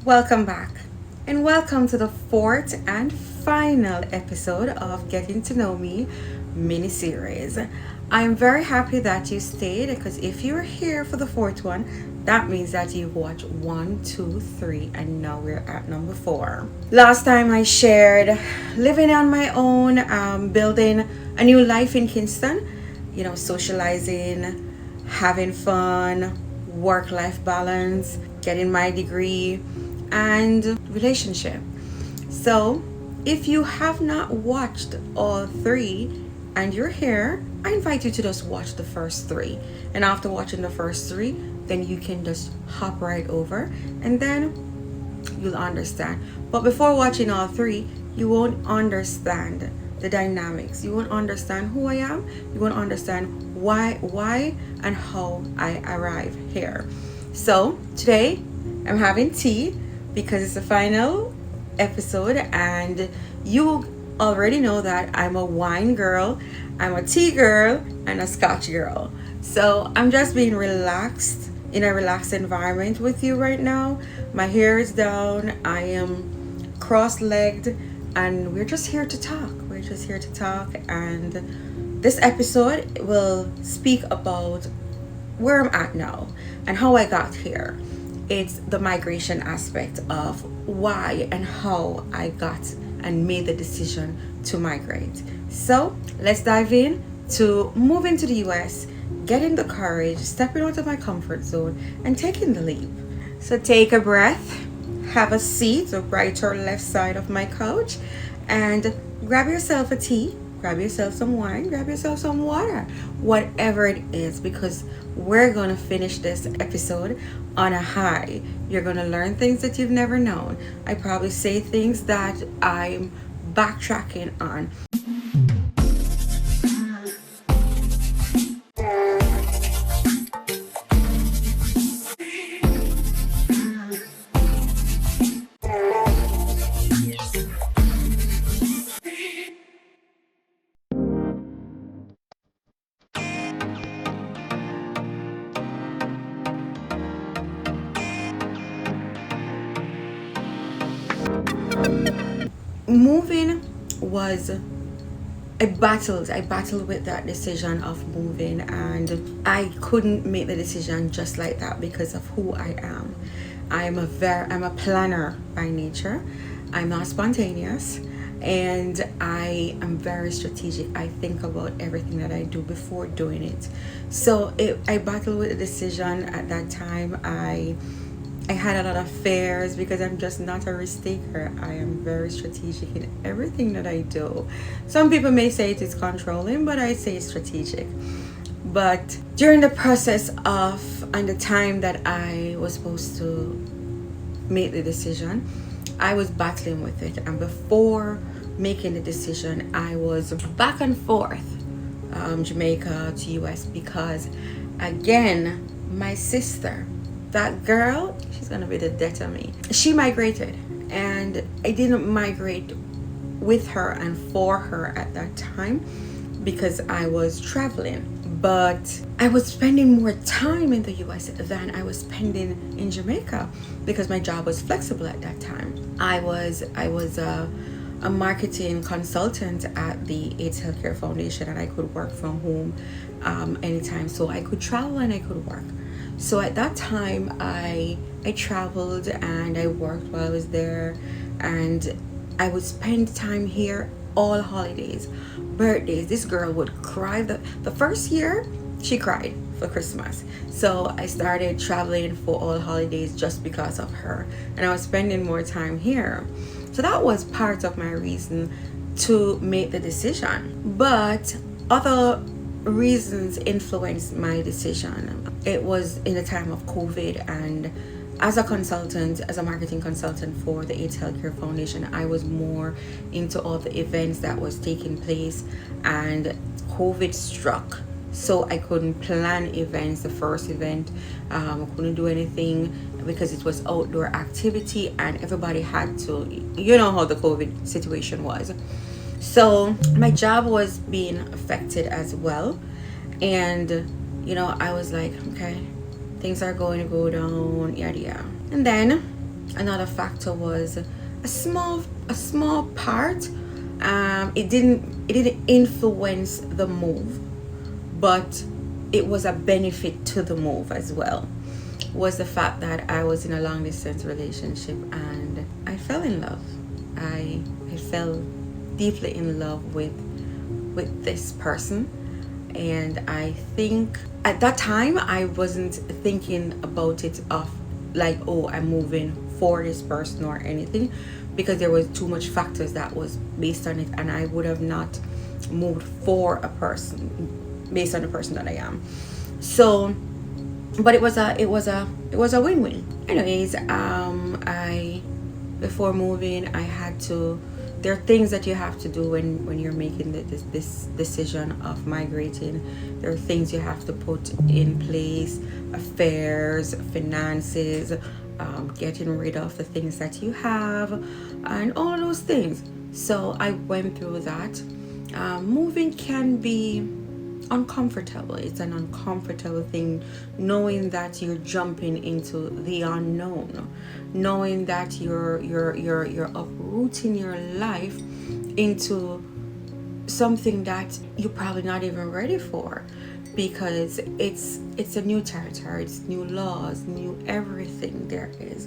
Welcome back, and welcome to the fourth and final episode of Getting to Know Me mini series. I'm very happy that you stayed because if you're here for the fourth one, that means that you've watched one, two, three, and now we're at number four. Last time I shared living on my own, building a new life in Kingston, socializing, having fun, work life balance, getting my degree, and relationship. So, if you have not watched all three and you're here, I invite you to just watch the first three. And after watching the first three, then you can just hop right over and then you'll understand. But before watching all three, you won't understand the dynamics. You won't understand who I am. You won't understand why and how I arrive here. So today I'm having tea because it's the final episode, and you already know that I'm a wine girl, I'm a tea girl, and a scotch girl. So I'm just being relaxed in a relaxed environment with you right now. My hair is down, I am cross-legged, and we're just here to talk. And this episode will speak about where I'm at now and how I got here. It's the migration aspect of why and how I got and made the decision to migrate. So let's dive in to moving to the US, getting the courage, stepping out of my comfort zone, and taking the leap. So take a breath, have a seat right or left side of my couch, and grab yourself a tea, grab yourself some wine, grab yourself some water, whatever it is, because we're going to finish this episode on a high. You're going to learn things that you've never known. I probably say things that I'm backtracking on. Moving was I battled with that decision of moving, and I couldn't make the decision just like that because of who I am. I'm a planner by nature. I'm not spontaneous, and I am very strategic. I think about everything that I do before doing it. So I battled with the decision at that time. I had a lot of fears because I'm just not a risk taker. I am very strategic in everything that I do. Some people may say it is controlling, but I say it's strategic. But during the process of and the time that I was supposed to make the decision, I was battling with it. And before making the decision, I was back and forth, Jamaica to US, because again, my sister, that girl, she's gonna be the death of me. She migrated, and I didn't migrate with her and for her at that time because I was traveling. But I was spending more time in the US than I was spending in Jamaica because my job was flexible at that time. I was a marketing consultant at the AIDS Healthcare Foundation, and I could work from home anytime, so I could travel and I could work. So at that time, I traveled and I worked while I was there, and I would spend time here all holidays, birthdays. This girl would cry. The first year, she cried for Christmas. So I started traveling for all holidays just because of her, and I was spending more time here. So that was part of my reason to make the decision. But other reasons influenced my decision. It was in the time of COVID, and as a marketing consultant for the AIDS Healthcare Foundation, I was more into all the events that was taking place, and COVID struck. So I couldn't plan events. The first event, I couldn't do anything because it was outdoor activity and everybody had to, you know how the COVID situation was. So my job was being affected as well. And, I was like, okay, things are going to go down, yada yada. And then Another factor was a small part. It didn't influence the move, but it was a benefit to the move as well. Was the fact that I was in a long distance relationship and I fell in love. I fell deeply in love with this person, and I think at that time I wasn't thinking about it of like, oh, I'm moving for this person or anything, because there was too much factors that was based on it, and I would have not moved for a person based on the person that I am. So, but it was a win-win. Anyways, I before moving, I had to. There are things that you have to do when you're making this decision of migrating. There are things you have to put in place: affairs, finances, getting rid of the things that you have, and all those things. So I went through that. Moving can be uncomfortable. It's an uncomfortable thing, knowing that you're jumping into the unknown, knowing that you're uprooting your life into something that you're probably not even ready for, because it's a new territory, it's new laws, new everything there is.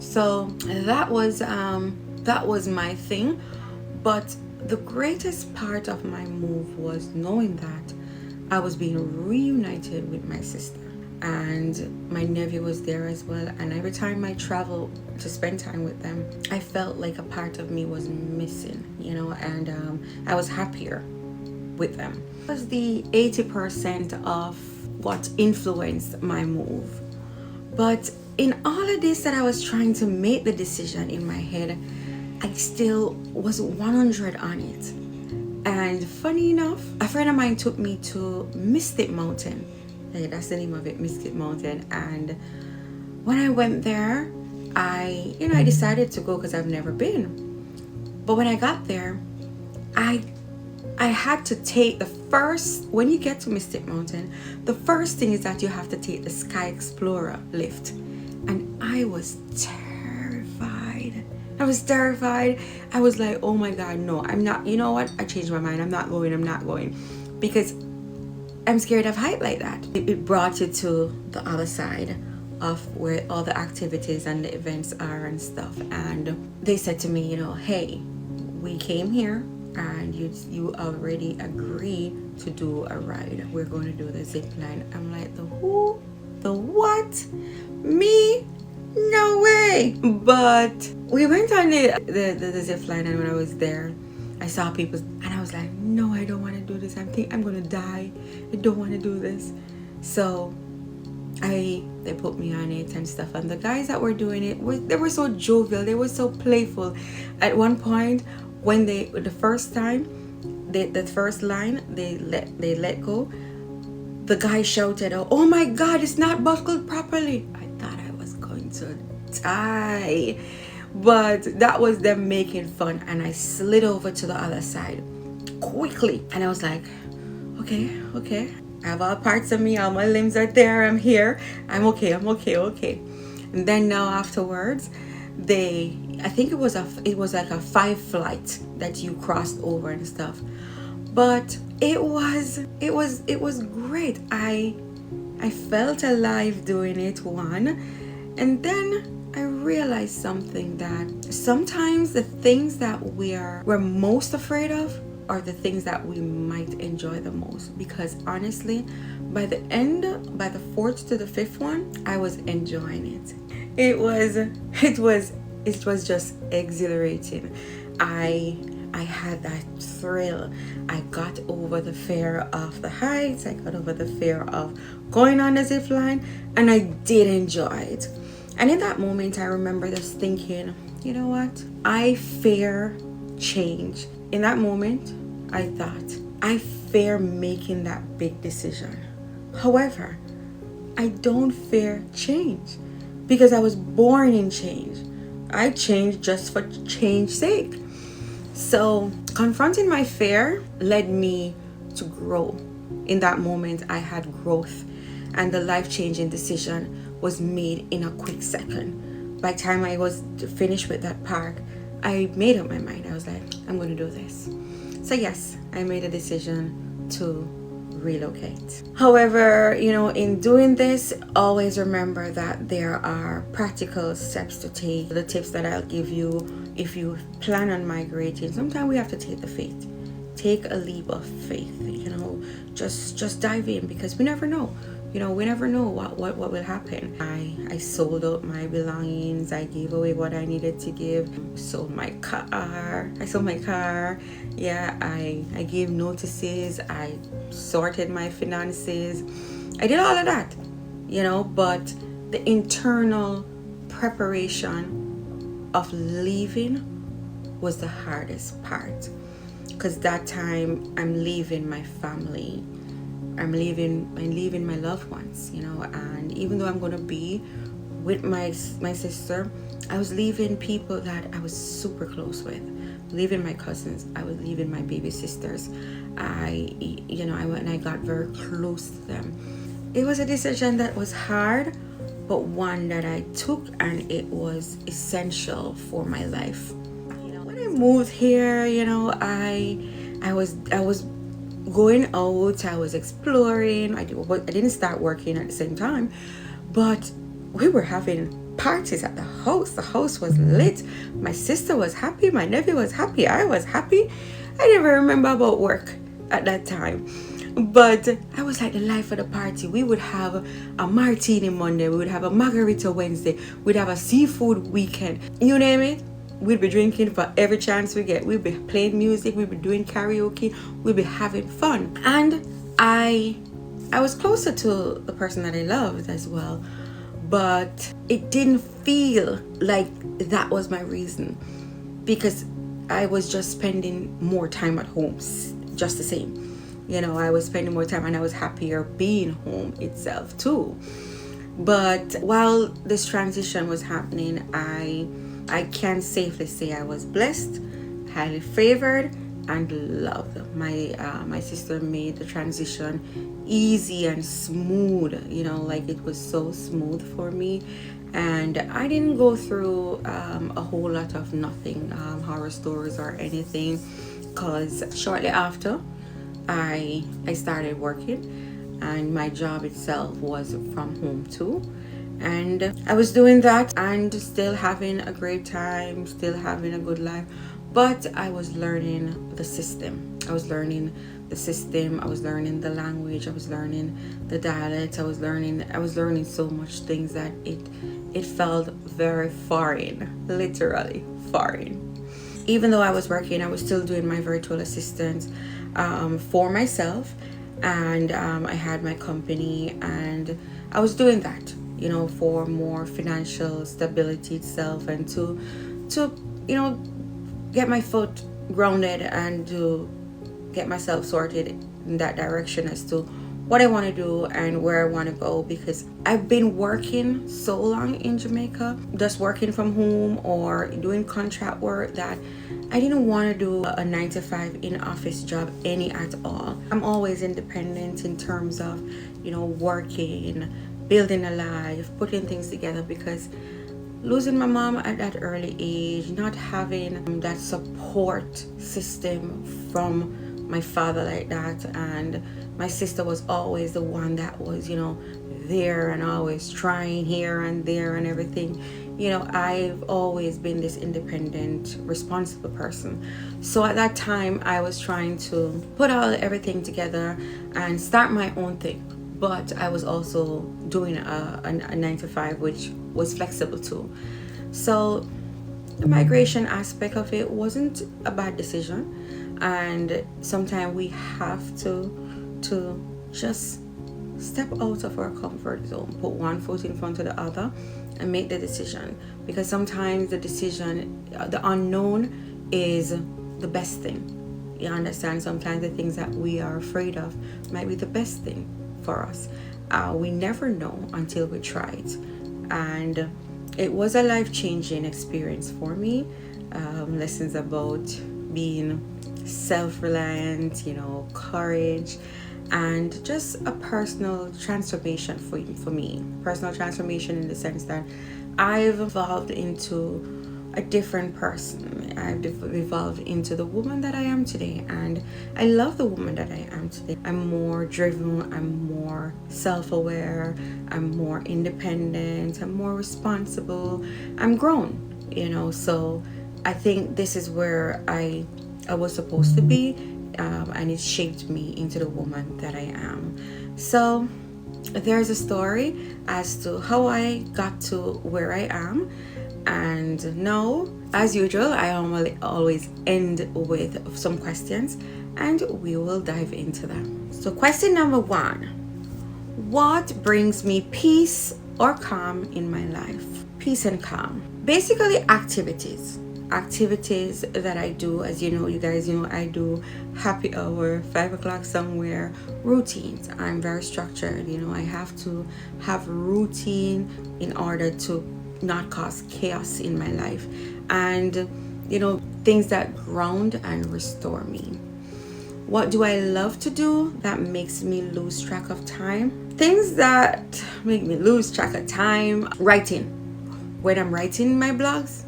So that was my thing. But the greatest part of my move was knowing that I was being reunited with my sister, and my nephew was there as well. And every time I traveled to spend time with them, I felt like a part of me was missing, and I was happier with them. It was the 80% of what influenced my move. But in all of this that I was trying to make the decision in my head, I still was 100 on it. And funny enough, a friend of mine took me to Mystic Mountain. Hey, that's the name of it, Mystic Mountain. And when I went there, I decided to go because I've never been. But when I got there, I had to take when you get to Mystic Mountain, the first thing is that you have to take the Sky Explorer lift. And I was terrified. I was like, oh my God, no, I'm not. You know what? I changed my mind. I'm not going. Because I'm scared of height like that. It brought you to the other side of where all the activities and the events are and stuff. And they said to me, hey, we came here and you already agreed to do a ride. We're going to do the zip line. I'm like, the who? The what? Me? No way. But we went on the zip line, and when I was there, I saw people and I was like, no, I don't want to do this. I think I'm going to die. I don't want to do this. So they put me on it and stuff. And the guys that were doing it, they were so jovial. They were so playful. At one point, when the first line, they let go, the guy shouted, oh my God, it's not buckled properly. I thought I was going to die. But that was them making fun, and I slid over to the other side quickly, and I was like, okay, I have all parts of me, all my limbs are there, I'm here, I'm okay. And then now afterwards, I think it was like a 5 flight that you crossed over and stuff, but it was great. I felt alive doing it, and then I realized something, that sometimes the things that we're most afraid of are the things that we might enjoy the most. Because honestly, by the 4th to the 5th one, I was enjoying it. It was just exhilarating. I had that thrill. I got over the fear of the heights. I got over the fear of going on the zip line, and I did enjoy it. And in that moment, I remember just thinking, you know what? I fear change. In that moment, I thought, I fear making that big decision. However, I don't fear change, because I was born in change. I changed just for change's sake. So confronting my fear led me to grow. In that moment, I had growth, and the life-changing decision was made in a quick second. by the time I was finished with that park, I made up my mind. I was like, I'm going to do this. So yes, I made a decision to relocate. However, in doing this, always remember that there are practical steps to take. The tips that I'll give you if you plan on migrating, sometimes we have to take the faith. Take a leap of faith, just dive in, because we never know. We never know what will happen. I sold out my belongings. I gave away what I needed to give. Sold my car. I sold my car. Yeah, I gave notices. I sorted my finances. I did all of that, but the internal preparation of leaving was the hardest part, because that time I'm leaving my family. I'm leaving my loved ones, and even though I'm going to be with my sister, I was leaving people that I was super close with, leaving my cousins. I was leaving my baby sisters. I went and I got very close to them. It was a decision that was hard, but one that I took, and it was essential for my life. When I moved here, I was going out, I was exploring. I didn't start working at the same time, but we were having parties at the house. The house was lit. My sister was happy, my nephew was happy, I was happy. I didn't even remember about work at that time, but I was like the life of the party. We would have a martini Monday, we would have a margarita Wednesday, we'd have a seafood weekend, you name it. We'd be drinking for every chance we get. We'd be playing music. We'd be doing karaoke. We'd be having fun. And I was closer to the person that I loved as well. But it didn't feel like that was my reason, because I was just spending more time at home, just the same. I was spending more time, and I was happier being home itself too. But while this transition was happening, I can safely say I was blessed, highly favored, and loved. My sister made the transition easy and smooth, like it was so smooth for me. And I didn't go through a whole lot of nothing, horror stories or anything, because shortly after I started working, and my job itself was from home too. And I was doing that and still having a great time, still having a good life. But I was learning the system. I was learning the language. I was learning the dialect. I was learning so much things that it felt very foreign, literally foreign. Even though I was working, I was still doing my virtual assistant for myself. And I had my company, and I was doing that, for more financial stability itself, and to get my foot grounded and to get myself sorted in that direction as to what I want to do and where I want to go, because I've been working so long in Jamaica, just working from home or doing contract work, that I didn't want to do a 9-to-5 in-office job at all. I'm always independent in terms of, working, building a life, putting things together, because losing my mom at that early age, not having that support system from my father like that, and my sister was always the one that was, there and always trying here and there and everything. I've always been this independent, responsible person. So at that time, I was trying to put everything together and start my own thing. But I was also doing a 9-to-5, which was flexible too. So the migration aspect of it wasn't a bad decision. And sometimes we have to just step out of our comfort zone, put one foot in front of the other, and make the decision. Because sometimes the unknown is the best thing. You understand? Sometimes the things that we are afraid of might be the best thing for us. We never know until we try it. And it was a life-changing experience for me. Lessons about being self-reliant, courage, and just a personal transformation for me. Personal transformation in the sense that I've evolved into a different person. I've evolved into the woman that I am today, and I love the woman that I am today. I'm more driven, I'm more self-aware, I'm more independent, I'm more responsible, I'm grown, so I think this is where I was supposed to be, and it shaped me into the woman that I am. So there's a story as to how I got to where I am. And now, as usual, I always end with some questions, and we will dive into them. So question number 1: what brings me peace or calm in my life? Peace and calm. Basically activities that I do. As you guys know, I do happy hour, 5 o'clock somewhere, routines. I'm very structured. I have to have routine in order to not cause chaos in my life, and things that ground and restore me. What do I love to do that makes me lose track of time? Things that make me lose track of time: writing. When I'm writing my blogs,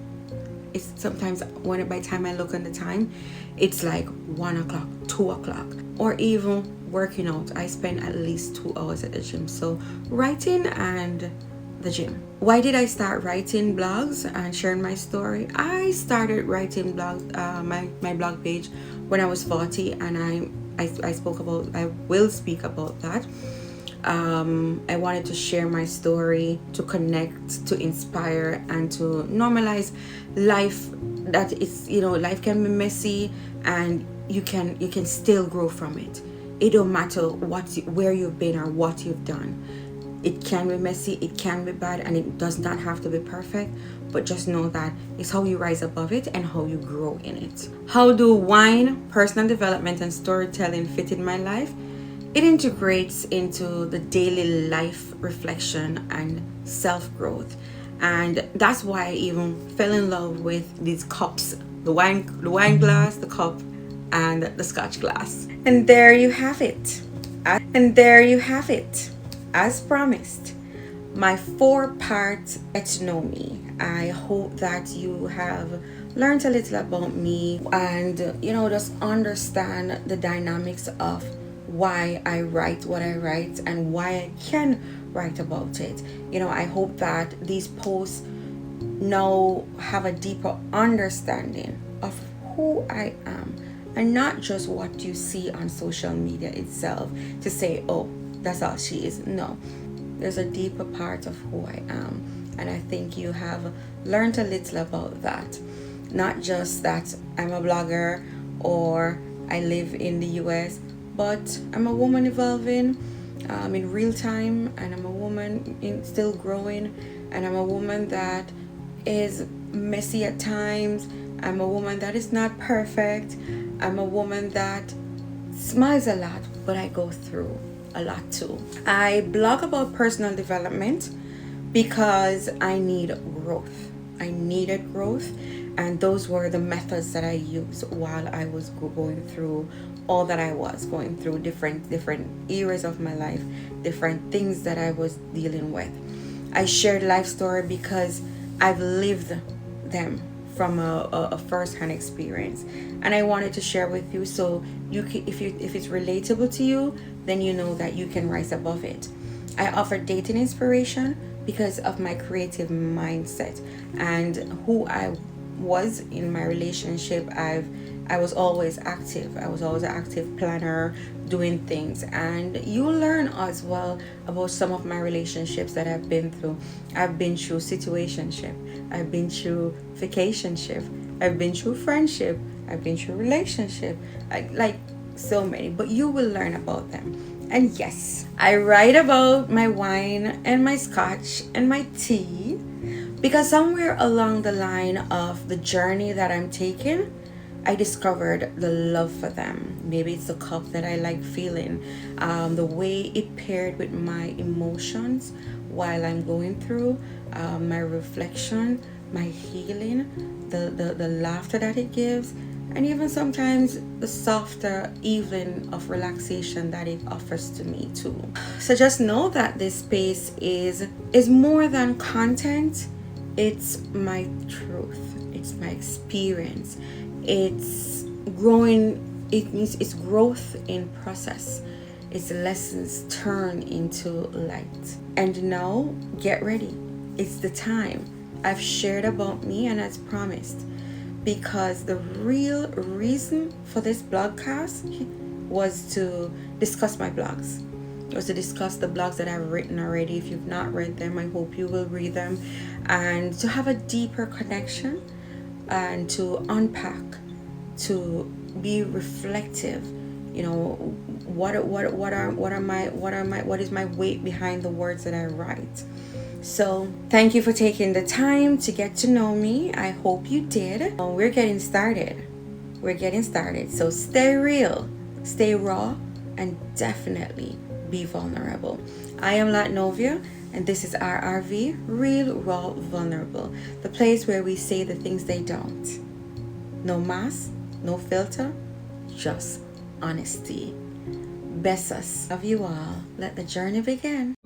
it's sometimes, by the time I look on the time, it's like 1 o'clock, 2 o'clock, or even working out. I spend at least 2 hours at the gym. So writing and the gym. Why did I start writing blogs and sharing my story? I started writing my blog page when I was 40, and I will speak about that. I wanted to share my story, to connect, to inspire, and to normalize life. That it's, life can be messy, and you can still grow from it. It don't matter where you've been or what you've done. It can be messy, it can be bad, and it does not have to be perfect, but just know that it's how you rise above it and how you grow in it. How do wine, personal development, and storytelling fit in my life? It integrates into the daily life reflection and self-growth, and that's why I even fell in love with these cups: the wine glass, the cup, and the scotch glass. And there you have it. As promised, my 4-part Get to Know Me. I hope that you have learned a little about me, and just understand the dynamics of why I write what I write and why I can write about it. I hope that these posts now have a deeper understanding of who I am, and not just what you see on social media itself to say, oh, that's all she is. No, there's a deeper part of who I am, and I think you have learned a little about that. Not just that I'm a blogger or I live in the US, but I'm a woman evolving in real time, and I'm a woman still growing, and I'm a woman that is messy at times. I'm a woman that is not perfect. I'm a woman that smiles a lot, but I go through a lot too. I blog about personal development because I need growth. I needed growth, and those were the methods that I used while I was going through all that I was going through, different eras of my life, different things that I was dealing with. I shared life story because I've lived them from a first-hand experience, and I wanted to share with you, so you can, if it's relatable to you, then you know that you can rise above it. I offer dating inspiration because of my creative mindset and who I was in my relationship. I was always active. I was always an active planner, doing things. And you learn as well about some of my relationships that I've been through. I've been through situationship. I've been through vacationship. I've been through friendship. I've been through relationship. Like so many. But you will learn about them. And yes, I write about my wine and my scotch and my tea because somewhere along the line of the journey that I'm taking, I discovered the love for them. Maybe it's the cup that I like feeling, the way it paired with my emotions while I'm going through, my reflection, my healing, the laughter that it gives, and even sometimes the softer evening of relaxation that it offers to me too. So just know that this space is more than content. It's my truth. It's my experience. It's growing. It means it's growth in process. It's lessons turned into light. And now, get ready. It's the time. I've shared about me, and as promised, because the real reason for this blogcast was to discuss my blogs. It was to discuss the blogs that I've written already. If you've not read them, I hope you will read them, and to have a deeper connection and to unpack, to be reflective. You know, what is my weight behind the words that I write. So thank you for taking the time to get to know me. I hope you did. We're getting started. So stay real, stay raw, and definitely be vulnerable. I am Latnovia, and this is RRV, Real, Raw, Vulnerable, the place where we say the things they don't. No mask, no filter, just honesty. Besos. Love you all. Let the journey begin.